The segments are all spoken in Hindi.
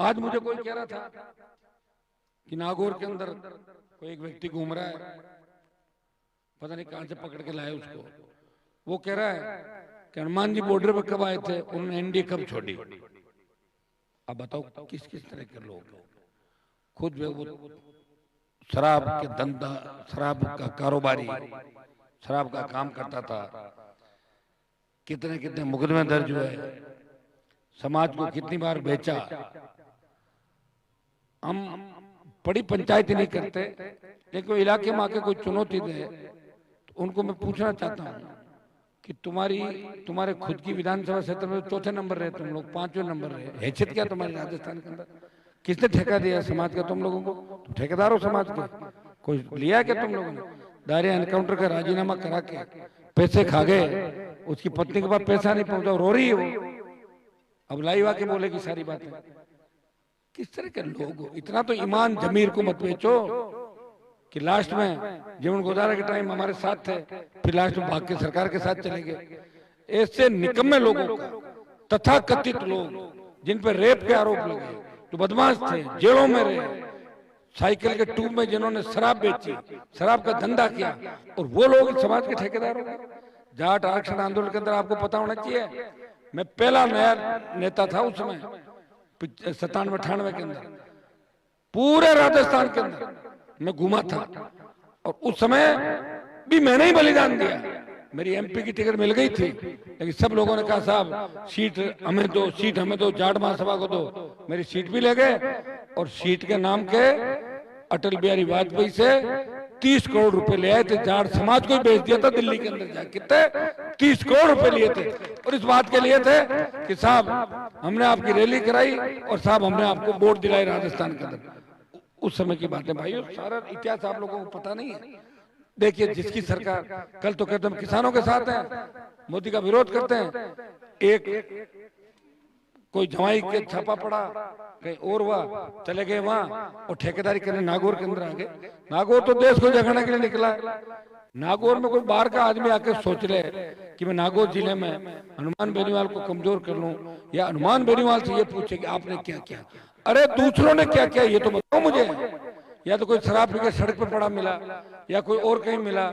आज मुझे कोई कह रहा था कि नागौर के अंदर कोई एक व्यक्ति घूम रहा है, पता नहीं कहां से पकड़ के लाए उसको। वो कह रहा है कि हनुमान जी बॉर्डर पर कब आए थे, उन्होंने एनडीए कब छोड़ी। अब बताओ किस किस तरह के लोग हैं। खुद वो शराब के धंधा, शराब का कारोबारी, शराब का काम करता था, कितने कितने मुकदमे दर्ज हुए, समाज को कितनी बार बेचा। हम बड़ी पंचायत नहीं करते, लेकिन इलाके में आके कोई चुनौती दे तो उनको मैं पूछना चाहता हूँ कि तुम्हारे खुद की विधानसभा क्षेत्र में चौथे नंबर रहे तुम लोग, पांचवें नंबर रहे, हैसियत क्या तुम्हारे राजस्थान के अंदर? किसने ठेका दिया समाज का तुम लोगों को? तुम ठेकेदार हो समाज के, कोई लिया क्या तुम लोगों ने? दायरे एनकाउंटर का राजीनामा करा के पैसे खा गए, उसकी पत्नी के पास पैसा नहीं पहुंचा, रो रही है वो। अब लाइव आके बोलेगी सारी बातें। किस तरह के लोग हो? इतना तो ईमान जमीर को मत बेचो कि लास्ट में जीवन गुजारा के टाइम हमारे साथ थे, फिर लास्ट में भाग के सरकार के साथ चले गए। ऐसे निकम्मे लोगों का, तथाकथित लोग जिन पर रेप के आरोप लगे, जो बदमाश थे, जेलों में रहे, साइकिल के ट्यूब में जिन्होंने शराब बेची, शराब का धंधा किया, और वो लोग समाज के ठेकेदार हो गए। जाट आरक्षण आंदोलन के अंदर आपको पता होना चाहिए, मैं पहला नया नेता था उस समय 97-98 के अंदर। पूरे राजस्थान के अंदर मैं घूमा था, और उस समय भी मैंने ही बलिदान दिया। मेरी एमपी की टिकट मिल गई थी, लेकिन सब लोगों ने कहा साहब सीट हमें दो, सीट हमें दो, जाट महासभा को दो। मेरी सीट भी ले गए, और सीट के नाम के अटल बिहारी वाजपेयी से 30 करोड़ रुपए ले आए थे, जाट समाज को ही बेच दिया था दिल्ली के अंदर जाके। कितने? 30 करोड़ रुपए लिए थे, और इस बात के लिए थे कि साहब हमने आपकी रैली कराई, और साहब हमने आपको वोट दिलाई राजस्थान के अंदर। उस समय की बातें भाई, सारा इतिहास आप लोगों को पता नहीं है। देखिए जिसकी सरकार, कल तो कहते हम किसानों के साथ हैं, मोदी का विरोध करते हैं, एक कोई जवाई के छापा पड़ा कहीं और हुआ, चले गए वहां और ठेकेदारी करने नागौर के अंदर आ गए। नागौर तो देश को जगाने के लिए निकला है। नागौर में कोई बाहर का आदमी आके सोच ले कि मैं नागौर जिले में हनुमान बेनीवाल को कमजोर कर लूं, या हनुमान बेनीवाल से ये पूछे कि आपने क्या किया। अरे दूसरों ने क्या किया ये तो बताओ मुझे। या तो कोई शराब पी के सड़क पर पड़ा मिला, या कोई और कहीं मिला,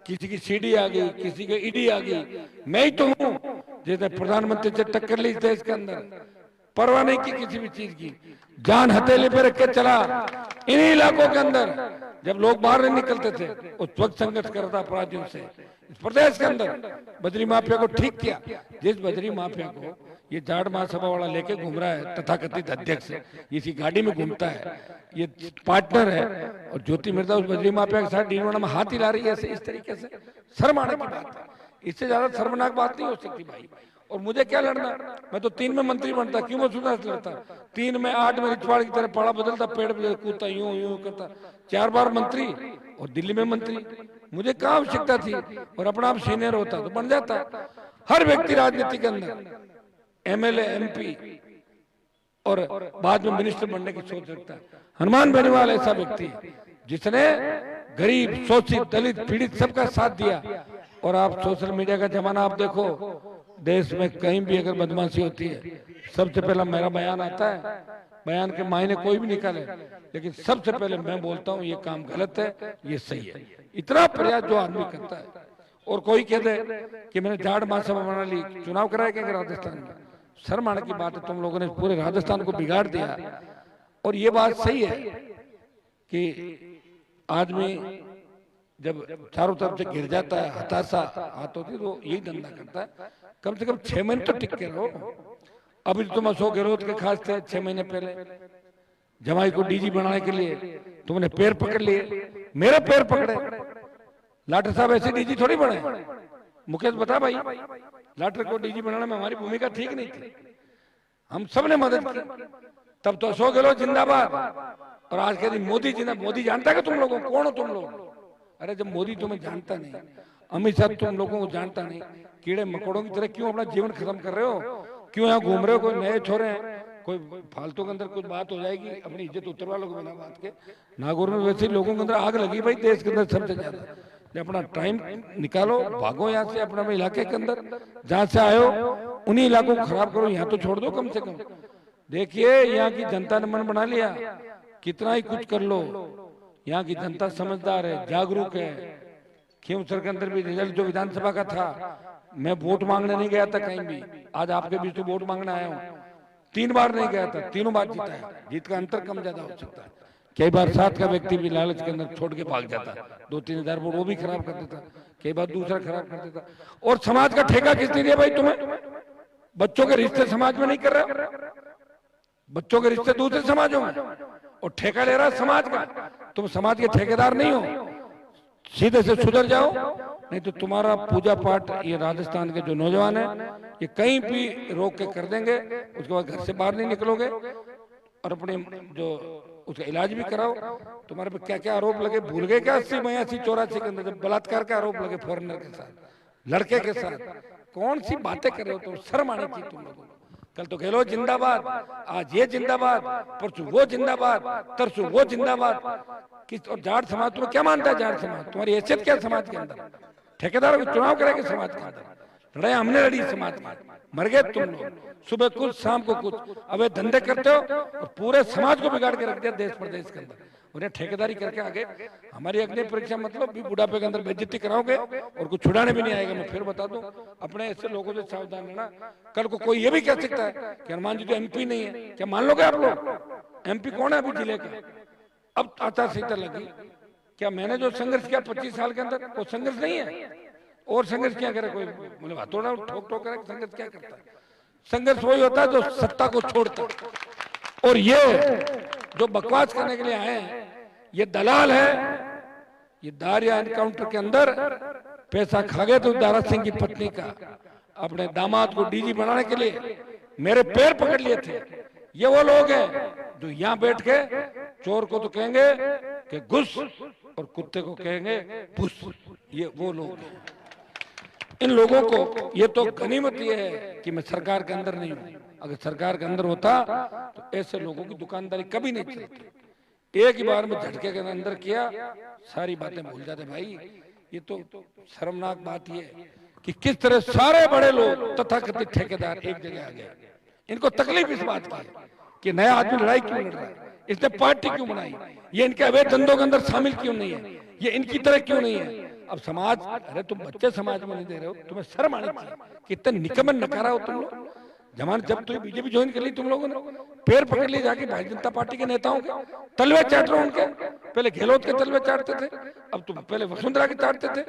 किसी की सीडी आ गई, किसी की ईडी आ गई। मैं ही तो हूँ जैसे प्रधानमंत्री से टक्कर ली देश के अंदर, परवाह नहीं की किसी भी चीज की, जान हथेली पे रख के चला। इन्हीं इलाकों के अंदर जब लोग बाहर नहीं निकलते थे, उस वक्त संघर्ष करता अपराधियों से। इस प्रदेश के अंदर बजरी माफिया को ठीक किया। जिस बजरी माफिया को ये जाट महासभा वाला लेके घूम रहा है, तथाकथित अध्यक्ष, इसी गाड़ी में घूमता है, ये पार्टनर है, और ज्योति मिर्जा उस बजरी माफिया के साथ डीनवाड़ा में हाथ हिला रही है ऐसे, इस तरीके से। शर्म आने की बात है, इससे ज्यादा शर्मनाक बात नहीं हो सकती भाई। और मुझे क्या लड़ना, मैं तो 3 में मंत्री बनता, क्यों मैं सुधा से लड़ता? 3 में 8 में रिछवाड़ की तरह पड़ा बदलता, पेड़ पे कूदता, यूं यूं करता, 4 बार मंत्री, और दिल्ली में मंत्री। मुझे क्या आवश्यकता थी? और अपना आप सीनियर होता तो बन जाता। हर व्यक्ति राजनीति के अंदर एमएलए, एमपी और बाद में मिनिस्टर बनने की सोच रखता है। हनुमान बेनीवाल ऐसा व्यक्ति है जिसने गरीब, शोषित, दलित, पीड़ित सबका साथ दिया। और आप सोशल मीडिया का जमाना आप देखो, देश में कहीं भी अगर बदमाशी होती है, सबसे पहला मेरा बयान आता है। बयान के मायने कोई भी निकाले, लेकिन सबसे पहले मैं बोलता हूँ ये काम गलत है, ये सही है। इतना प्रयास जो आदमी करता है। और कोई कह दे कि मैंने जाट महासभा बना ली, चुनाव कराया क्या राजस्थान में? शर्म आने की बात है, तुम लोगों ने पूरे राजस्थान को बिगाड़ दिया। और ये बात सही है कि आदमी जब चारों तरफ से गिर जाता है, हताशा हाथ होती, तो यही धंधा करता है। कम से कम 6 महीने तो टिक के रहो। अभी तुम अशोक गहलोत के खास थे 6 महीने पहले, जमाई को डीजी बनाने के लिए तुमने पैर पकड़ लिए, मेरे पैर पकड़े। लाठर साहब ऐसे डीजी थोड़ी बने। मुकेश बता भाई, लाठर को डीजी बनाने में हमारी भूमिका ठीक नहीं थी, हम सब ने मदद की। तब तो अशोक गहलोत जिंदाबाद, और आज के दिन मोदी जिंदाबाद। मोदी जानता है कि तुम लोगों कौन हो तुम लोग? अरे जब मोदी तुम्हें जानता नहीं, अमित शाह तुम लोगों को जानता नहीं, कीड़े मकोड़ों की तरह क्यों अपना जीवन खत्म कर रहे हो? क्यों यहाँ घूम रहे हो? कोई नए छोरे हैं, कोई फालतू के अंदर कुछ बात हो जाएगी, अपनी इज्जत उतरवा लोगे बिना बात के। नागौर में वैसे लोगों के अंदर आग लगी भाई, देश के अंदर सबसे ज्यादा। अपना टाइम निकालो, भागो यहाँ से, अपने इलाके के अंदर जहाँ से आए हो उन्हीं इलाकों को खराब करो, यहाँ तो छोड़ दो कम से कम। देखिए यहाँ की जनता ने मन बना लिया, कितना ही कुछ कर लो, यहाँ की जनता समझदार है, जागरूक है। खींवसर के अंदर भी रिजल्ट जो विधानसभा का था, मैं वोट मांगने नहीं गया था कहीं भी, आज आपके बीच में वोट मांगने आया हूँ। 3 बार नहीं गया था, तीनों बार जीता है। जीत का अंतर कम ज्यादा हो सकता है, कई बार साथ का व्यक्ति भी लालच के अंदर छोड़ के भाग जाता, 2-3 हजार वोट वो भी खराब कर देता, कई बार दूसरा खराब कर देता। और समाज का ठेका किसने दिया भाई तुम्हें? बच्चों के रिश्ते समाज में नहीं कर रहा, बच्चों के रिश्ते दूसरे समाजों में, और ठेका ले रहा समाज का। तुम समाज के ठेकेदार नहीं हो, सीधे से सुधर जाओ, नहीं तो तुम्हारा पूजा पाठ ये राजस्थान के जो नौजवान है ये कहीं भी रोक के कर देंगे, उसके बाद घर से बाहर नहीं निकलोगे। और अपने जो उसका इलाज भी कराओ। तुम्हारे पे क्या क्या आरोप लगे, भूल गए क्या? 80, 82, 84 के अंदर जब बलात्कार का आरोप लगे फॉरेनर के साथ, लड़के के साथ, कौन सी बातें कर रहे हो तुम? शर्म आनी चाहिए तुम लोगों को। कल तो गहलोत जिंदाबाद, आज ये जिंदाबाद, परसों वो जिंदाबाद, तरसों वो जिंदाबाद। किस और जाट समाज तुम्हें क्या मानता है? जाट समाज तुम्हारी हैसियत क्या समाज के अंदर? ठेकेदारों को चुनाव करेंगे समाज के अंदर? लड़ाई हमने लड़ी समाज में, मर गए तुम लोग, सुबह कुछ शाम को कुछ। अब ये धंधे करते हो और पूरे समाज को बिगाड़ के रख दिया देश प्रदेश के अंदर। उन्हें ठेकेदारी करके आगे हमारी अग्नि परीक्षा मतलब भी बुढ़ापे के अंदर बेइज्जती कराओगे और कुछ छुड़ाने भी नहीं आएगा। मैं फिर बता दूं, अपने ऐसे लोगों से सावधान रहना। कल को कोई ये भी कह सकता है कि हनुमान जी तो एमपी नहीं है, क्या मान लोगे आप लोग? एमपी कौन है अभी जिले का? अब आचार संहिता लगी, क्या मैंने जो संघर्ष किया 25 साल के अंदर वो संघर्ष नहीं है? और संघर्ष क्या करे कोई? बोले हथौड़ा ठोक ठोक करे, संघर्ष क्या करता है? संघर्ष वही होता है जो सत्ता को छोड़ता। और ये जो बकवास करने के लिए आए हैं ये दलाल है। ये दारिया एनकाउंटर के अंदर पैसा खा गए तो दारा सिंह की पत्नी का अपने दामाद को डीजी बनाने के लिए मेरे पैर पकड़ लिए थे। ये वो लोग हैं जो यहाँ बैठ के चोर को तो कहेंगे कि घुस और कुत्ते को कहेंगे भुस। ये वो लोग हैं। इन लोगों को ये तो गनीमत ये है कि मैं सरकार के अंदर नहीं हूं। अगर सरकार के अंदर होता तो ऐसे लोगों की दुकानदारी कभी नहीं चलती। एक ही बार में झटके के अंदर किया, सारी बातें भूल जाते। भाई ये तो शर्मनाक बात ये कि किस तरह सारे बड़े लोग तथाकथित ठेकेदार एक जगह आ गए। इनको तकलीफ इस बात की कि नया आदमी लड़ाई क्यों लड़ रहा है, इसने पार्टी क्यों बनाई, ये इनके अवैध धंधों के अंदर शामिल क्यों नहीं है, ये इनकी तरह क्यों नहीं है। अब समाज, अरे तुम बच्चे समाज में नहीं दे रहे हो, तुम्हें शर्म आनी चाहिए। कितने निकम्मे नकारा हो तुम लोग। जमान जब तो बीजेपी ज्वाइन कर ली तुम लोगों ने, पैर पकड़ लिए जाके भारतीय जनता पार्टी के नेताओं के, तलवे चाट रहे उनके। पहले गहलोत के तलवे चाटते थे, अब तुम पहले वसुंधरा के चाटते थे,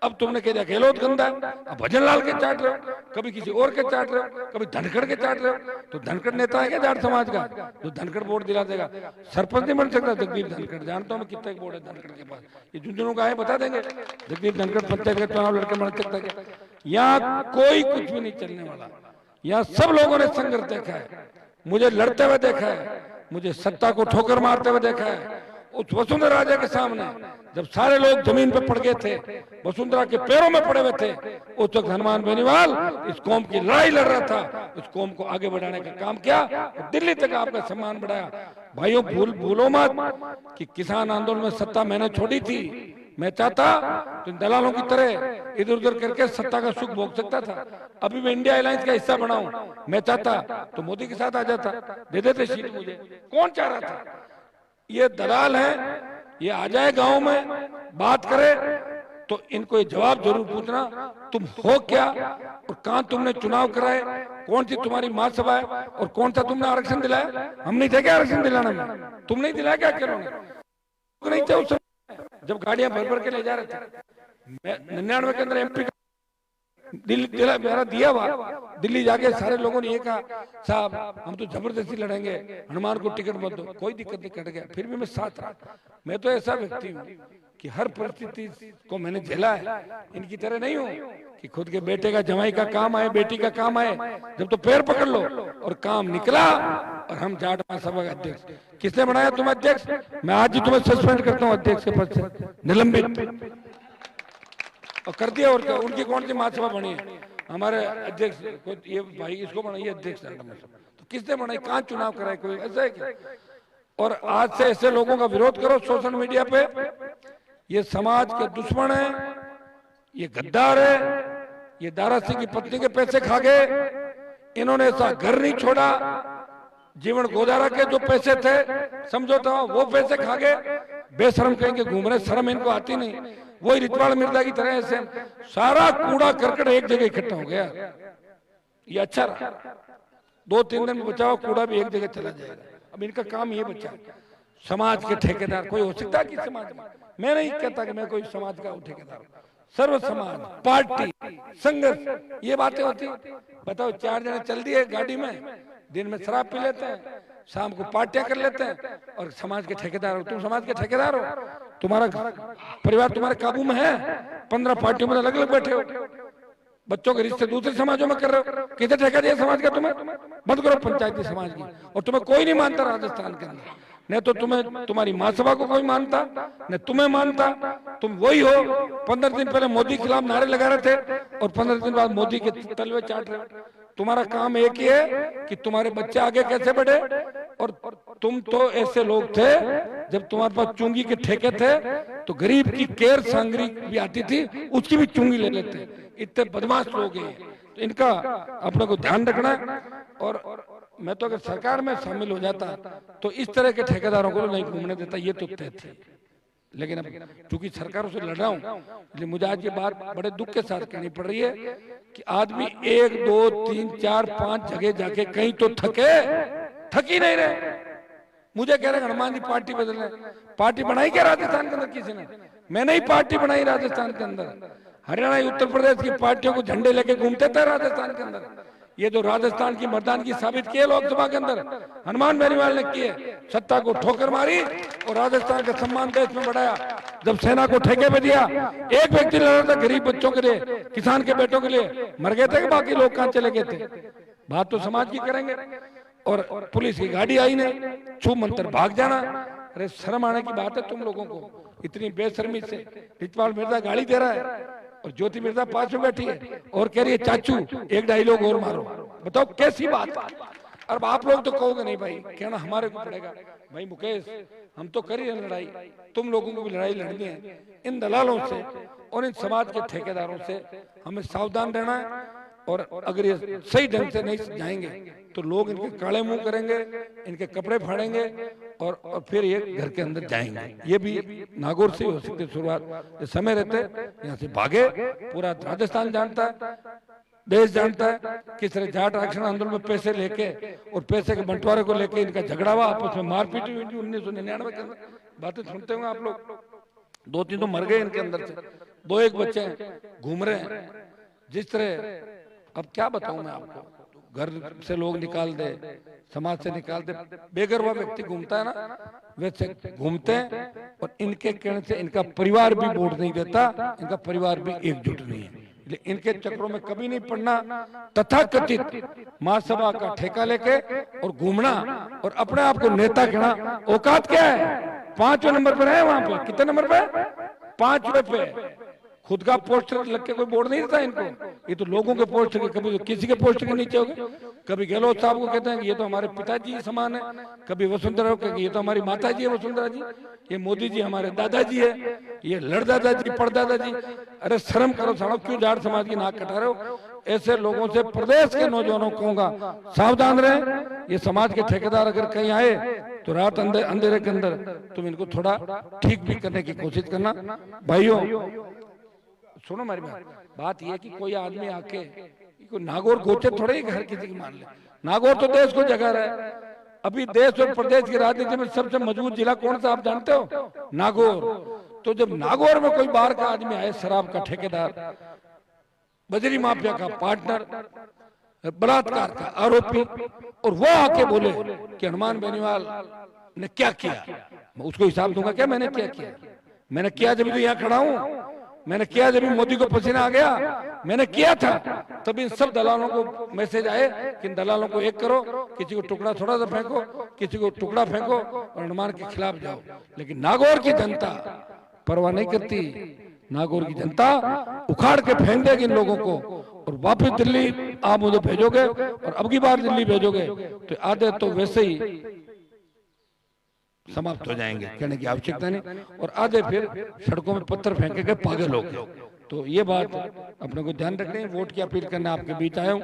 अब तुमने कह दिया गहलोत गंदा है, अब भजनलाल के चाट रहे हो, कभी किसी और के चाट रहे हो, कभी धनखड़ के चाट रहे हो। तो धनखड़ नेता है क्या जाट समाज का जो धनखड़ वोट दिला देगा? सरपंच नहीं बन सकता जगदीप धनखड़, जानता हूँ मैं कितने वोट है धनखड़ के पास। ये झुंझुनू का है बता देंगे, जगदीप धनखड़ पंचायत का चुनाव लड़के बन सकता है? यहाँ कोई कुछ भी नहीं चलने वाला। यहाँ सब लोगों ने संघर्ष देखा है, मुझे लड़ते हुए देखा है, मुझे सत्ता को ठोकर मारते हुए देखा है। उस वसुंधरा राजा के सामने जब सारे लोग जमीन पे पड़ गए थे, वसुंधरा के पैरों में पड़े हुए थे, उस वक्त हनुमान बेनीवाल इस कौम की लड़ाई लड़ रहा था, इस कौम को आगे बढ़ाने का काम किया, दिल्ली तक आपका सम्मान बढ़ाया। भाइयों भूलो मत कि किसान आंदोलन में सत्ता मैंने छोड़ी थी। मैं चाहता तो दलालों की तरह इधर उधर करके सत्ता का सुख भोग सकता था। अभी मैं इंडिया अलायंस का हिस्सा बनाऊं, मैं चाहता तो मोदी के साथ आ जाता, दे देते सीट मुझे। कौन चाह रहा था? ये दलाल है, ये आ जाए गांव में बात करे तो इनको ये जवाब जरूर पूछना, तुम हो क्या और कहां तुमने चुनाव कराए, कौन सी तुम्हारी महासभा है और कौन सा तुमने आरक्षण दिलाया? हम नहीं थे क्या आरक्षण दिलाने में? तुम नहीं दिलाया क्या? करो नहीं थे उस जब गाड़ियां भर भर के ले जा रहे थे। 99 के अंदर एमपी दिल्ली मेरा दिया हुआ, दिल्ली जाके सारे लोगों ने ये कहा साहब हम तो जबरदस्ती लड़ेंगे, हनुमान को टिकट मत दो, कोई दिक्कत नहीं, कट गया। फिर भी मैं साथ रहा। मैं तो ऐसा व्यक्ति हूँ कि हर परिस्थिति को मैंने झेला है, इनकी तरह नहीं हूँ कि खुद के बेटे का जमाई का काम आए, बेटी का काम आए। जब तो पैर पकड़ लो और काम निकला। और हम जाट महासभा के अध्यक्ष, किसने बनाया तुम अध्यक्ष? मैं आज ही तुम्हें सस्पेंड करता हूँ अध्यक्ष के पद से, निलंबित और कर दिया। और क्या उनकी कौन सी महासभा बनी है? हमारे अध्यक्ष ये भाई इसको बनाइए अध्यक्ष, तो किसने बनाई? कहाँ चुनाव कराए? कोई ऐसा है क्या? और आज से ऐसे लोगों का विरोध करो सोशल मीडिया पे। ये समाज के दुश्मन है, ये गद्दार है, ये दारा सिंह की पत्नी के पैसे खा गए, इन्होंने ऐसा घर नहीं छोड़ा, जीवन गोदारा के जो पैसे थे समझौता वो पैसे खा गए, बेशरम कहेंगे घूम रहे, शर्म इनको आती नहीं। वही रितवाड़ मिर्जा की तरह ऐसे सारा कूड़ा करकट एक जगह इकट्ठा हो गया। ये अच्छा रहा, 2-3 दिन में बचा हुआ कूड़ा भी एक जगह चला जाएगा। अब इनका काम ये बचा। समाज के ठेकेदार कोई हो सकता है कि समाज में, मैं नहीं कहता कि मैं कोई समाज का ठेकेदार हूं, सर्व समाज, पार्टी, संघर्ष, ये बातें होती। बताओ 4 जने चल दिए गाड़ी में, दिन में शराब पी लेते हैं, शाम को पार्टियां कर लेते हैं और समाज के ठेकेदार हो। तुम समाज के ठेकेदार हो, तुम्हारा परिवार तुम्हारे काबू में है, 15 पार्टियों में अलग अलग बैठे हो, बच्चों के रिश्ते दूसरे समाजों में कर रहे हो। किधर ठेका दिया समाज का तुम्हें? बंद करो पंचायती समाज की। और तुम्हें कोई नहीं मानता राजस्थान के अंदर, न तो तुम्हें तुम्हारी महासभा को कोई मानता, न तुम्हें मानता। तुम वही हो 15 दिन पहले मोदी के खिलाफ नारे लगा रहे थे और 15 दिन बाद मोदी के तलवे चाट रहे हो। तुम्हारा काम एक ही है कि तुम्हारे बच्चे आगे कैसे बढ़े। और तुम तो ऐसे लोग थे, जब तुम्हारे पास चुंगी के ठेके थे तो गरीब की केर सांगरी भी आती थी, उसकी भी चुंगी ले लेते। इतने बदमाश लोग हैं, तो इनका अपने को ध्यान रखना है। और मैं तो अगर सरकार में शामिल हो जाता तो इस तरह के ठेकेदारों को नहीं घूमने देता, ये तो तय थी। लेकिन अब चूंकि सरकारों से लड़ रहा हूं, इसलिए मुझे आज ये बात बड़े दुख के साथ कहनी पड़ रही है कि आदमी 1, 2, 3, 4, 5 जगह जाके कहीं तो थक ही नहीं रहे। मुझे कह रहे हनुमान जी पार्टी बदल रहे। पार्टी बनाई क्या राजस्थान के अंदर किसी ने? मैंने ही पार्टी बनाई राजस्थान के अंदर। हरियाणा, उत्तर प्रदेश की पार्टियों को झंडे लेके घूमते थे राजस्थान के अंदर। ये जो राजस्थान की मर्दानगी साबित की है लोकसभा के अंदर, हनुमान बेनीवाल ने किए। सत्ता को ठोकर मारी और राजस्थान का सम्मान देश में बढ़ाया। जब सेना को ठेके पे दिया, एक व्यक्ति लड़ रहा था गरीब बच्चों के लिए, किसान के बेटों के लिए, मर गए थे कि बाकी लोग कहां चले गए थे? बात तो समाज की करेंगे। और पुलिस की गाड़ी आई नहीं, छू मंतर भाग जाना। अरे शर्म आने की बात है तुम लोगों को, इतनी बेशर्मी से। रितवाड़ मिर्जा गाड़ी दे रहा है और ज्योति मिर्जा पास में बैठी है और कह रही है चाचू एक डायलॉग और मारो। बताओ कैसी बात। अब आप लोग तो कहोगे नहीं भाई, कहना हमारे को पड़ेगा। भाई मुकेश, हम तो कर ही रहे लड़ाई, तुम लोगों को भी लड़ाई लड़नी है। इन दलालों से और इन समाज के ठेकेदारों से हमें सावधान रहना है। और अगर ये सही ढंग से नहीं जाएंगे तो लोग इनके काले मुंह करेंगे, इनके कपड़े फाड़ेंगे और फिर ये घर के अंदर जाएंगे। ये भी नागौर से हो सकती शुरुआत। समय रहते यहाँ से भागे। पूरा राजस्थान जानता है, देश जानता है किस तरह जाट आरक्षण आंदोलन में पैसे लेके और पैसे के बंटवारे को लेके इनका झगड़ा हुआ, आपस में मारपीट हुई 1999 के अंदर। बातें सुनते होंगे आप लोग। 2-3 तो मर गए इनके अंदर से, 2-1 बच्चे घूम रहे हैं। जिस तरह अब क्या बताऊं मैं आपको, घर से लोग निकाल दे, समाज से निकाल दे, बेघर हुआ व्यक्ति घूमता है ना, वैसे घूमते हैं। और इनके कहने से इनका परिवार भी वोट नहीं देता, इनका परिवार भी एकजुट नहीं है। इनके चक्रों में कभी नहीं पड़ना। तथाकथित महासभा का ठेका लेके और घूमना और अपने आप को नेता कहना, औकात क्या है? 5वें नंबर पर है वहां पे। कितने नंबर पे? 5वें पे। खुद का पोस्टर लग के कोई बोर्ड नहीं देता इनको। ये तो लोगों के पोस्टर के, कभी तो किसी के पोस्टर के नीचे हो गए। कभी गहलोत साहब को कहते हैं कि ये तो हमारे पिताजी समान है, कभी वसुंधरा को ये तो हमारी माता जी है वसुंधरा जी, ये मोदी जी हमारे दादाजी है, ये लड़दादा जी, पड़दादा जी। अरे शर्म करो साहब, क्यों जाट समाज की नाक कटा रहे हो? ऐसे लोगों से प्रदेश के नौजवानों को कहूंगा सावधान रहे। ये समाज के ठेकेदार अगर कहीं आए तो रात अंधेरे के अंदर तुम इनको थोड़ा ठीक भी करने की कोशिश करना। भाइयों सुनो हमारी बात यह कि कोई आदमी आके कोई नागौर गोचे थोड़े ही घर किसी की मान ले। नागौर तो देश को जगा रहा है। अभी देश और प्रदेश की राजनीति में सबसे मजबूत जिला कौन सा आप जानते हो? नागौर। तो जब नागौर में कोई बाहर का आदमी आए, शराब का ठेकेदार, बजरी माफिया का पार्टनर, बलात्कार का आरोपी, और वो आके बोले कि हनुमान बेनीवाल ने क्या किया, मैं उसको हिसाब दूंगा क्या मैंने क्या किया? मैंने किया जब तो यहाँ खड़ा हूं, मैंने किया जब मोदी को पसीना आ गया, मैंने किया था। तब इन सब दलालों को मैसेज आए कि इन दलालों को एक करो, किसी को टुकड़ा थोड़ा सा फेंको, किसी को टुकड़ा फेंको और हनुमान के खिलाफ जाओ। लेकिन नागौर की जनता परवाह नहीं करती। नागौर की जनता उखाड़ के फेंक देगी इन लोगों को। और वापस दिल्ली आप मुझे भेजोगे और अब की बार दिल्ली भेजोगे तो आधे तो वैसे ही समाप्त हो जाएंगे, कहने की आवश्यकता नहीं, और आधे फिर सड़कों में पत्थर फेंके के पागल हो गए। तो ये बात अपने को ध्यान रखनी है। वोट की अपील करने आपके बीच आया हूं।